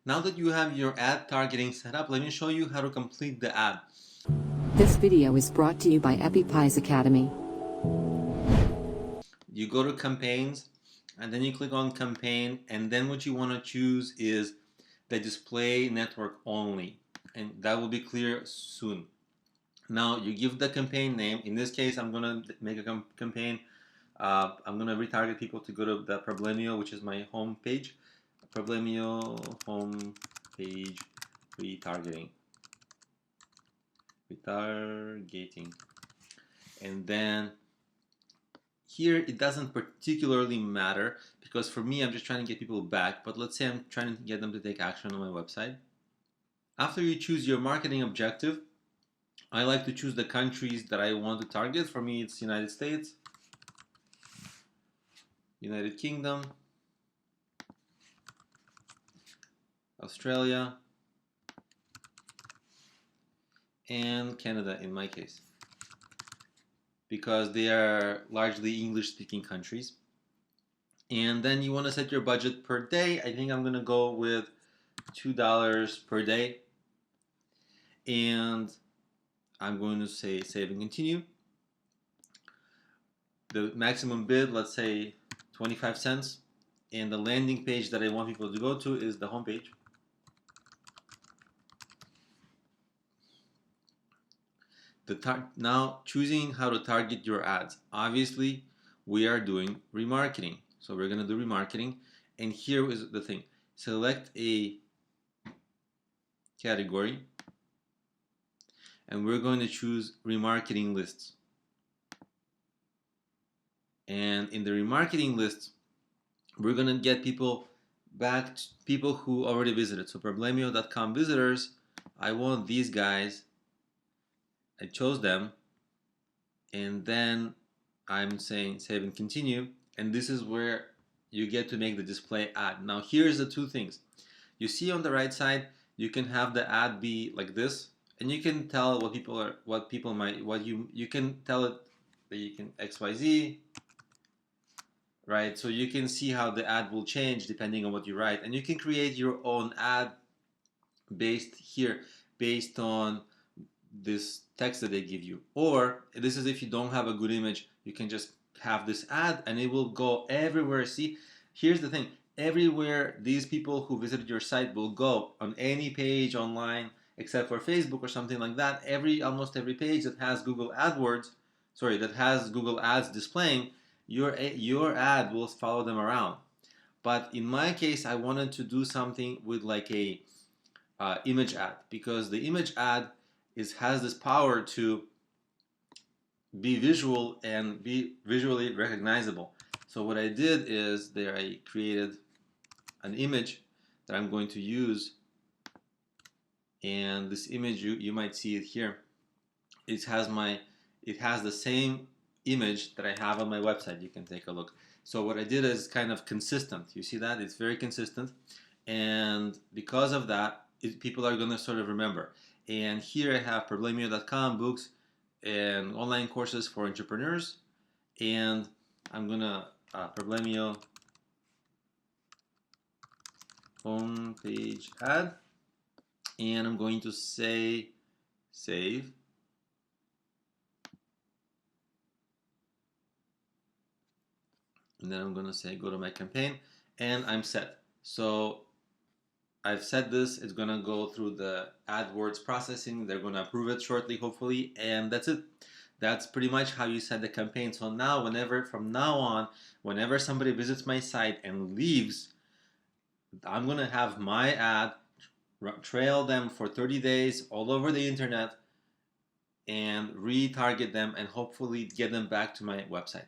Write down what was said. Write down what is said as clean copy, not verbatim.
Now that you have your ad targeting set up, let me show you how to complete the ad. This video is brought to you by EpiPie's Academy. You go to campaigns and then you click on campaign, and then what you want to choose is the display network only, and that will be clear soon. Now you give the campaign name. In this case, I'm gonna make a campaign. I'm gonna retarget people to go to the Problemio, which is my home page. Problemio home page retargeting. And then here it doesn't particularly matter because for me I'm just trying to get people back, but let's say I'm trying to get them to take action on my website. After you choose your marketing objective, I like to choose the countries that I want to target. For me it's United States, United Kingdom, Australia, and Canada in my case, because they are largely English-speaking countries. And then you want to set your budget per day. I think I'm going to go with $2 per day. And I'm going to say save and continue. The maximum bid, let's say 25 cents. And the landing page that I want people to go to is the home page. Now choosing how to target your ads. Obviously, we are doing remarketing. So we're going to do remarketing. And here is the thing. Select a category. And we're going to choose remarketing lists. And in the remarketing list, we're going to get people back, people who already visited. So Problemio.com visitors, I want these guys. I chose them, and then I'm saying save and continue, and this is where you get to make the display ad. Now here's the two things. You see on the right side, you can have the ad be like this, and you can tell what people might, you can tell it that you can XYZ, right? So you can see how the ad will change depending on what you write, and you can create your own ad based on this text that they give you. Or this is if you don't have a good image, you can just have this ad and it will go everywhere. See, here's the thing, everywhere these people who visited your site will go, on any page online except for Facebook or something like that, almost every page that has Google Ads displaying, your ad will follow them around. But in my case, I wanted to do something with like a image ad, because the image ad has this power to be visual and be visually recognizable. So what I did is I created an image that I'm going to use, and this image, you might see it here. It has the same image that I have on my website. You can take a look. So what I did is kind of consistent. You see that? It's very consistent, and because of that, people are going to sort of remember. And here I have Problemio.com books and online courses for entrepreneurs, and I'm gonna Problemio homepage ad, and I'm going to say save, and then I'm gonna say go to my campaign, and I'm set. So I've set this, it's gonna go through the AdWords processing, they're gonna approve it shortly, hopefully, and that's it. That's pretty much how you set the campaign. So now, from now on, whenever somebody visits my site and leaves, I'm gonna have my ad trail them for 30 days all over the internet and retarget them and hopefully get them back to my website.